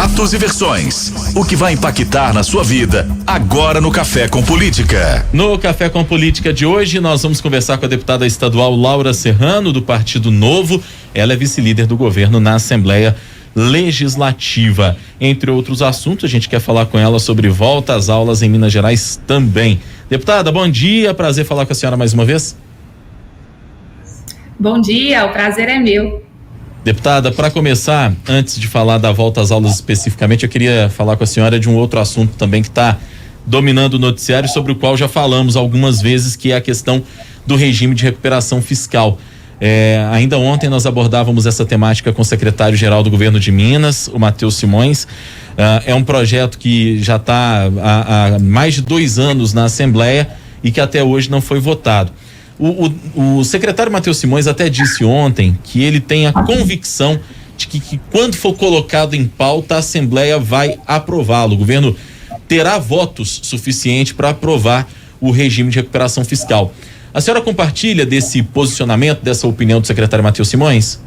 fatos e versões. O que vai impactar na sua vida agora no Café com Política. No Café com Política de hoje, nós vamos conversar com a deputada estadual Laura Serrano, do Partido Novo. Ela é vice-líder do governo na Assembleia Legislativa. Entre outros assuntos, a gente quer falar com ela sobre volta às aulas em Minas Gerais também. Deputada, bom dia, prazer falar com a senhora mais uma vez. Bom dia, o prazer é meu. Deputada, para começar, antes de falar da volta às aulas especificamente, eu queria falar com a senhora de um outro assunto também que está dominando o noticiário, sobre o qual já falamos algumas vezes, que é a questão do regime de recuperação fiscal. Ainda ontem nós abordávamos essa temática com o secretário-geral do governo de Minas, o Matheus Simões. É um projeto que já está há mais de 2 anos na Assembleia e que até hoje não foi votado. O secretário Matheus Simões até disse ontem que ele tem a convicção de que quando for colocado em pauta, a Assembleia vai aprová-lo. O governo terá votos suficientes para aprovar o regime de recuperação fiscal. A senhora compartilha desse posicionamento, dessa opinião do secretário Matheus Simões?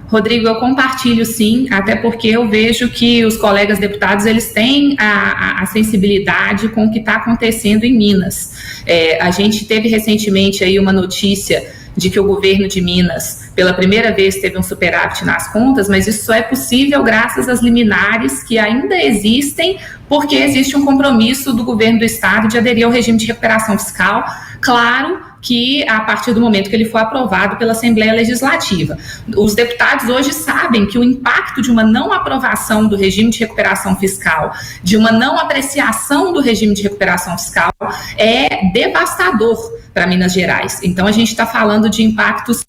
Rodrigo, eu compartilho sim, até porque eu vejo que os colegas deputados, eles têm a sensibilidade com o que está acontecendo em Minas. A gente teve recentemente aí uma notícia de que o governo de Minas, pela primeira vez, teve um superávit nas contas, mas isso só é possível graças às liminares que ainda existem, porque existe um compromisso do governo do estado de aderir ao regime de recuperação fiscal, claro que a partir do momento que ele for aprovado pela Assembleia Legislativa. Os deputados hoje sabem que o impacto de uma não aprovação do regime de recuperação fiscal, de uma não apreciação do regime de recuperação fiscal, é devastador para Minas Gerais. Então, a gente está falando de impactos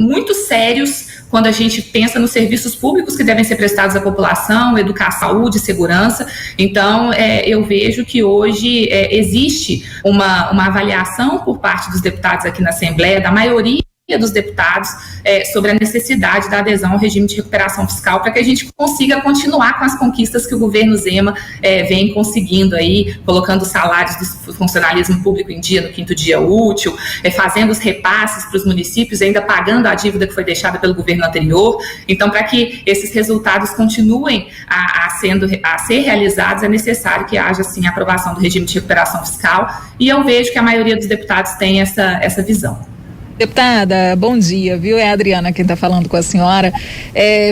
muito sérios quando a gente pensa nos serviços públicos que devem ser prestados à população, educação, saúde, segurança. Então, eu vejo que hoje existe uma avaliação por parte dos deputados aqui na Assembleia, da maioria dos deputados, sobre a necessidade da adesão ao regime de recuperação fiscal para que a gente consiga continuar com as conquistas que o governo Zema vem conseguindo aí, colocando os salários do funcionalismo público em dia no 5º dia útil, fazendo os repasses para os municípios, ainda pagando a dívida que foi deixada pelo governo anterior. Então, para que esses resultados continuem a ser realizados, é necessário que haja, sim, a aprovação do regime de recuperação fiscal, e eu vejo que a maioria dos deputados tem essa visão. Deputada, bom dia, viu? É a Adriana quem está falando com a senhora.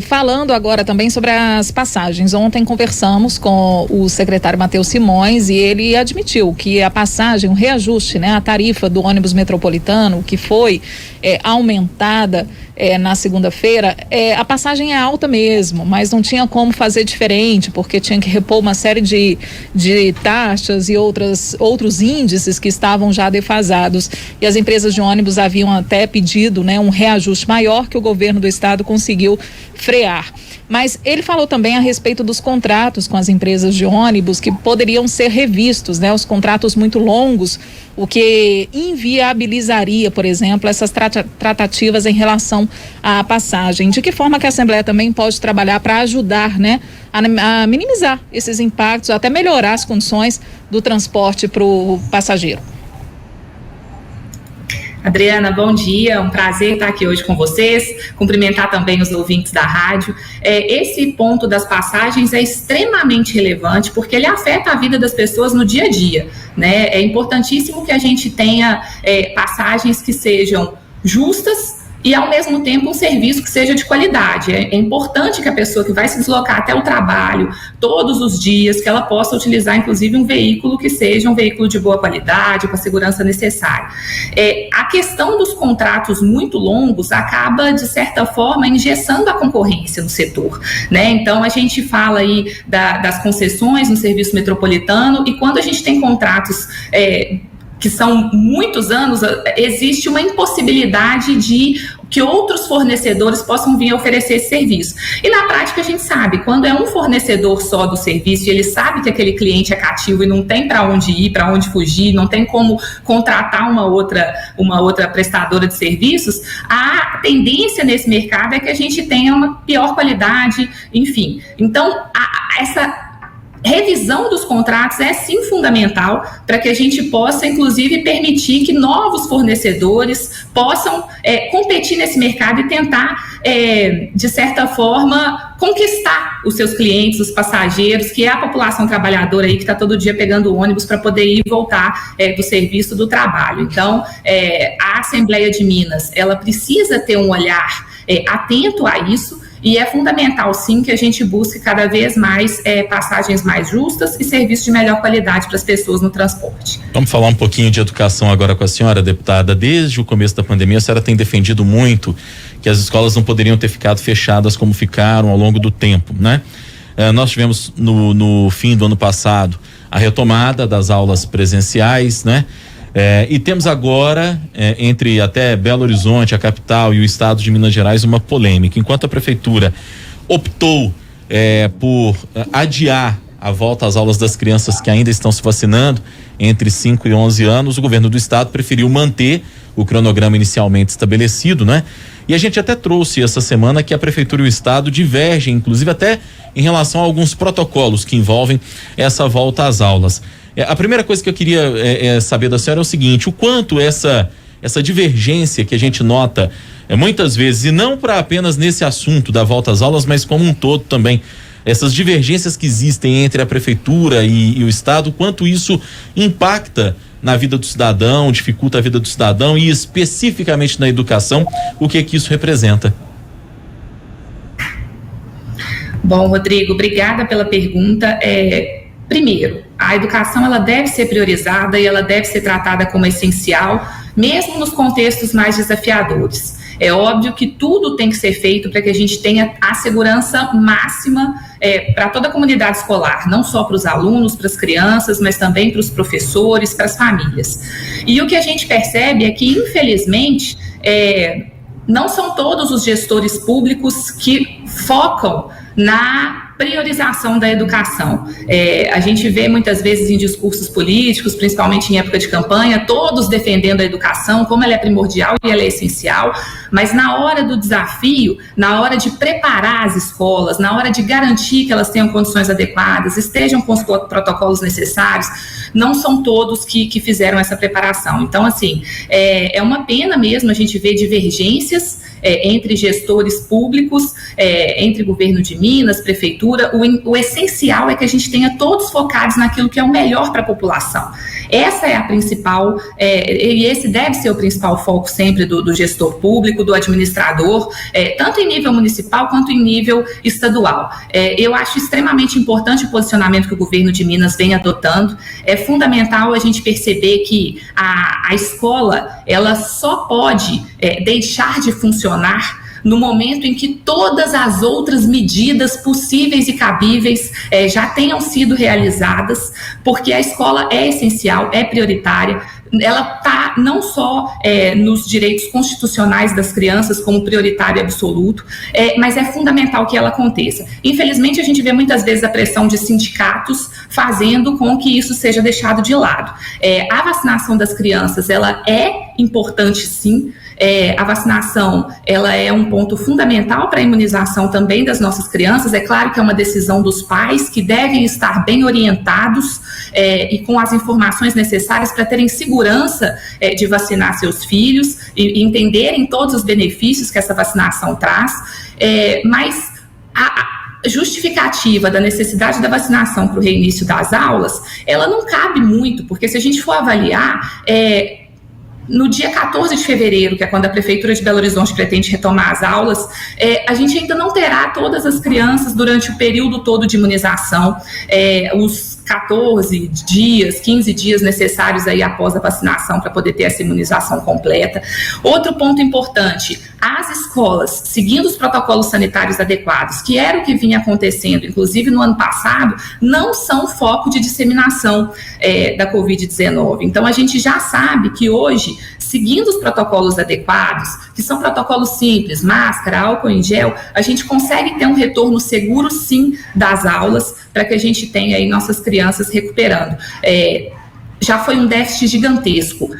Falando agora também sobre as passagens. Ontem conversamos com o secretário Matheus Simões e ele admitiu que a passagem, o reajuste, né, a tarifa do ônibus metropolitano, que foi aumentada na segunda-feira, a passagem é alta mesmo, mas não tinha como fazer diferente, porque tinha que repor uma série de taxas e outros índices que estavam já defasados. E as empresas de ônibus haviam até pedido, né, um reajuste maior que o governo do estado conseguiu frear. Mas ele falou também a respeito dos contratos com as empresas de ônibus que poderiam ser revistos, né? Os contratos muito longos, o que inviabilizaria, por exemplo, essas tratativas em relação à passagem. De que forma que a Assembleia também pode trabalhar para ajudar, né, a minimizar esses impactos, até melhorar as condições do transporte para o passageiro? Adriana, bom dia, um prazer estar aqui hoje com vocês, cumprimentar também os ouvintes da rádio. Esse ponto das passagens é extremamente relevante porque ele afeta a vida das pessoas no dia a dia, né? É importantíssimo que a gente tenha passagens que sejam justas e, ao mesmo tempo, um serviço que seja de qualidade. É importante que a pessoa que vai se deslocar até o trabalho todos os dias, que ela possa utilizar, inclusive, um veículo que seja um veículo de boa qualidade, com a segurança necessária. A questão dos contratos muito longos acaba, de certa forma, engessando a concorrência no setor, né? Então, a gente fala aí das concessões no serviço metropolitano, e quando a gente tem contratos que são muitos anos, existe uma impossibilidade de que outros fornecedores possam vir oferecer esse serviço. E na prática a gente sabe, quando é um fornecedor só do serviço e ele sabe que aquele cliente é cativo e não tem para onde ir, para onde fugir, não tem como contratar uma outra prestadora de serviços, a tendência nesse mercado é que a gente tenha uma pior qualidade, enfim. Então, revisão dos contratos é sim fundamental para que a gente possa, inclusive, permitir que novos fornecedores possam competir nesse mercado e tentar, de certa forma, conquistar os seus clientes, os passageiros, que é a população trabalhadora aí que está todo dia pegando ônibus para poder ir e voltar do serviço do trabalho. Então, a Assembleia de Minas, ela precisa ter um olhar atento a isso. E é fundamental, sim, que a gente busque cada vez mais passagens mais justas e serviços de melhor qualidade para as pessoas no transporte. Vamos falar um pouquinho de educação agora com a senhora, deputada. Desde o começo da pandemia, a senhora tem defendido muito que as escolas não poderiam ter ficado fechadas como ficaram ao longo do tempo, né? Nós tivemos no fim do ano passado a retomada das aulas presenciais, né? E temos agora, entre até Belo Horizonte, a capital, e o estado de Minas Gerais, uma polêmica. Enquanto a prefeitura optou por adiar a volta às aulas das crianças que ainda estão se vacinando entre 5 e 11 anos, o governo do estado preferiu manter o cronograma inicialmente estabelecido, né? E a gente até trouxe essa semana que a prefeitura e o estado divergem, inclusive até em relação a alguns protocolos que envolvem essa volta às aulas. A primeira coisa que eu queria saber da senhora é o seguinte: o quanto essa divergência que a gente nota muitas vezes, e não para apenas nesse assunto da volta às aulas, mas como um todo também, essas divergências que existem entre a prefeitura e o estado, quanto isso impacta na vida do cidadão, dificulta a vida do cidadão e especificamente na educação, o que isso representa? Bom, Rodrigo, obrigada pela pergunta. Primeiro, a educação ela deve ser priorizada e ela deve ser tratada como essencial, mesmo nos contextos mais desafiadores. É óbvio que tudo tem que ser feito para que a gente tenha a segurança máxima para toda a comunidade escolar, não só para os alunos, para as crianças, mas também para os professores, para as famílias. E o que a gente percebe é que, infelizmente, não são todos os gestores públicos que focam na priorização da educação. A gente vê muitas vezes em discursos políticos, principalmente em época de campanha, todos defendendo a educação, como ela é primordial e ela é essencial, mas na hora do desafio, na hora de preparar as escolas, na hora de garantir que elas tenham condições adequadas, estejam com os protocolos necessários, não são todos que fizeram essa preparação. Então, assim, é uma pena mesmo a gente ver divergências entre gestores públicos, entre governo de Minas, prefeitura. O essencial é que a gente tenha todos focados naquilo que é o melhor para a população. Essa é a principal, e esse deve ser o principal foco sempre do gestor público, do administrador, tanto em nível municipal quanto em nível estadual. Eu acho extremamente importante o posicionamento que o governo de Minas vem adotando. É fundamental a gente perceber que a escola, ela só pode deixar de funcionar no momento em que todas as outras medidas possíveis e cabíveis já tenham sido realizadas, porque a escola é essencial, é prioritária, ela está não só nos direitos constitucionais das crianças como prioritário absoluto, mas é fundamental que ela aconteça. Infelizmente, a gente vê muitas vezes a pressão de sindicatos fazendo com que isso seja deixado de lado. A vacinação das crianças, ela é importante sim. A vacinação, ela é um ponto fundamental para a imunização também das nossas crianças. É claro que é uma decisão dos pais que devem estar bem orientados e com as informações necessárias para terem segurança de vacinar seus filhos e entenderem todos os benefícios que essa vacinação traz, mas a justificativa da necessidade da vacinação para o reinício das aulas, ela não cabe muito, porque se a gente for avaliar, no dia 14 de fevereiro, que é quando a Prefeitura de Belo Horizonte pretende retomar as aulas, a gente ainda não terá todas as crianças durante o período todo de imunização, os 14 dias, 15 dias necessários aí após a vacinação para poder ter essa imunização completa. Outro ponto importante, as escolas, seguindo os protocolos sanitários adequados, que era o que vinha acontecendo, inclusive no ano passado, não são foco de disseminação da Covid-19. Então, a gente já sabe que hoje, seguindo os protocolos adequados, que são protocolos simples, máscara, álcool em gel, a gente consegue ter um retorno seguro, sim, das aulas, para que a gente tenha aí nossas crianças recuperando. já foi um déficit gigantesco.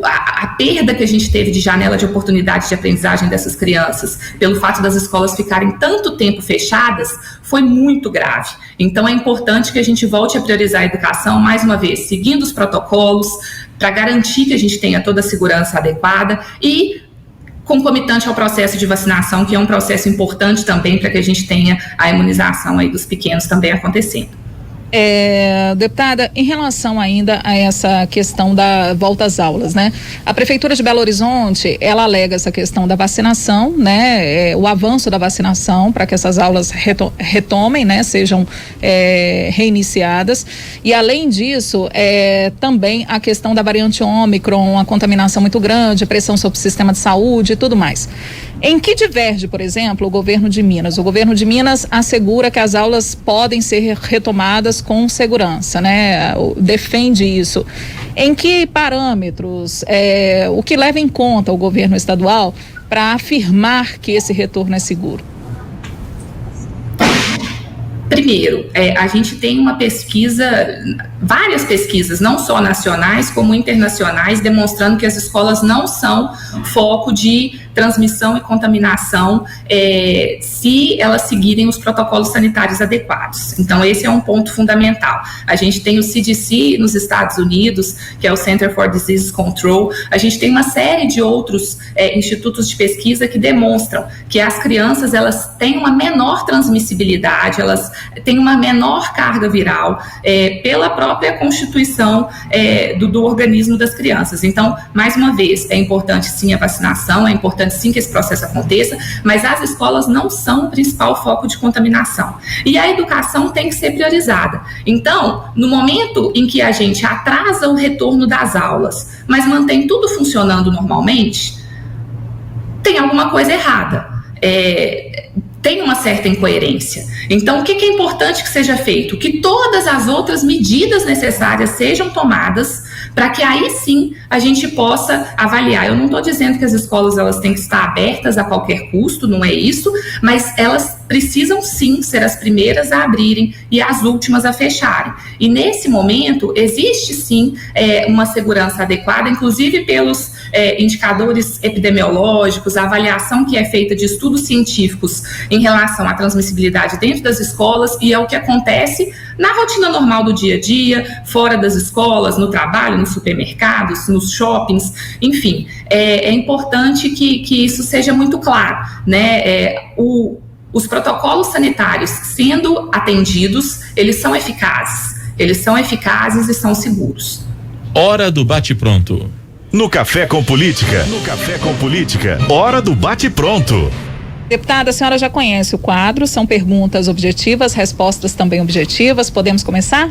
A perda que a gente teve de janela de oportunidade de aprendizagem dessas crianças, pelo fato das escolas ficarem tanto tempo fechadas, foi muito grave. Então é importante que a gente volte a priorizar a educação, mais uma vez, seguindo os protocolos, para garantir que a gente tenha toda a segurança adequada e concomitante ao processo de vacinação, que é um processo importante também para que a gente tenha a imunização aí dos pequenos também acontecendo. Deputada, em relação ainda a essa questão da volta às aulas, né? A Prefeitura de Belo Horizonte, ela alega essa questão da vacinação, né? O avanço da vacinação para que essas aulas retomem, né? Sejam reiniciadas. E além disso, também a questão da variante Ômicron, a contaminação muito grande, a pressão sobre o sistema de saúde e tudo mais. Em que diverge, por exemplo, o governo de Minas? O governo de Minas assegura que as aulas podem ser retomadas com segurança, né? Defende isso. Em que parâmetros, o que leva em conta o governo estadual para afirmar que esse retorno é seguro? Primeiro, a gente tem uma pesquisa, várias pesquisas, não só nacionais como internacionais, demonstrando que as escolas não são foco de transmissão e contaminação se elas seguirem os protocolos sanitários adequados. Então, esse é um ponto fundamental. A gente tem o CDC nos Estados Unidos, que é o Center for Disease Control. A gente tem uma série de outros institutos de pesquisa que demonstram que as crianças, elas têm uma menor transmissibilidade, elas têm uma menor carga viral pela própria constituição do organismo das crianças. Então, mais uma vez, é importante sim a vacinação, é importante sim que esse processo aconteça, mas as escolas não são o principal foco de contaminação. E a educação tem que ser priorizada. Então, no momento em que a gente atrasa o retorno das aulas, mas mantém tudo funcionando normalmente, tem alguma coisa errada. Tem uma certa incoerência. Então, o que é importante que seja feito? Que todas as outras medidas necessárias sejam tomadas para que aí sim a gente possa avaliar. Eu não estou dizendo que as escolas elas têm que estar abertas a qualquer custo, não é isso, mas elas precisam sim ser as primeiras a abrirem e as últimas a fecharem. E nesse momento existe sim uma segurança adequada, inclusive pelos indicadores epidemiológicos, a avaliação que é feita de estudos científicos em relação à transmissibilidade dentro das escolas, e é o que acontece na rotina normal do dia a dia, fora das escolas, no trabalho, nos supermercados, nos shoppings, enfim. É importante que isso seja muito claro, né? Os protocolos sanitários sendo atendidos, eles são eficazes e são seguros. Hora do bate-pronto. No Café com Política. Hora do bate-pronto. Deputada, a senhora já conhece o quadro, são perguntas objetivas, respostas também objetivas. Podemos começar?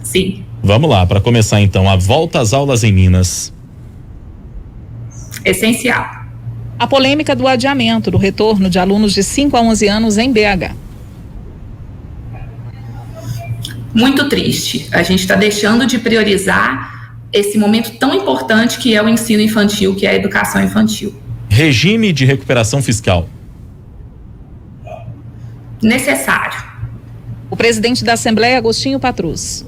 Sim. Vamos lá, para começar então, a volta às aulas em Minas. Essencial. A polêmica do adiamento do retorno de alunos de 5 a 11 anos em BH. Muito triste. A gente está deixando de priorizar esse momento tão importante que é o ensino infantil, que é a educação infantil. Regime de recuperação fiscal. Necessário. O presidente da Assembleia, Agostinho Patrus.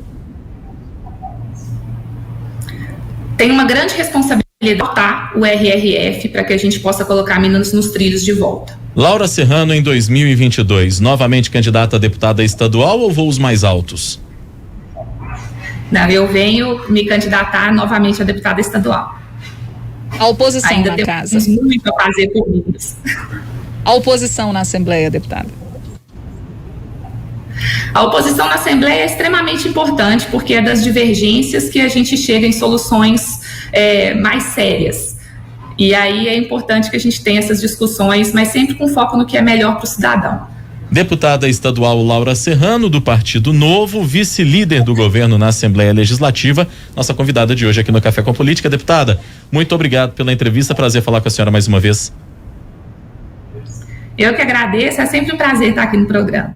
Tem uma grande responsabilidade de adotar o RRF para que a gente possa colocar Minas nos trilhos de volta. Laura Serrano em 2022, novamente candidata a deputada estadual ou voos mais altos? Não, eu venho me candidatar novamente a deputada estadual. A oposição ainda na casa. Ainda temos muito a fazer por Minas. A oposição na Assembleia, deputada. A oposição na Assembleia é extremamente importante porque é das divergências que a gente chega em soluções mais sérias. E aí é importante que a gente tenha essas discussões, mas sempre com foco no que é melhor para o cidadão. Deputada estadual Laura Serrano, do Partido Novo, vice-líder do governo na Assembleia Legislativa, nossa convidada de hoje aqui no Café com Política. Deputada, muito obrigado pela entrevista, prazer falar com a senhora mais uma vez. Eu que agradeço, é sempre um prazer estar aqui no programa.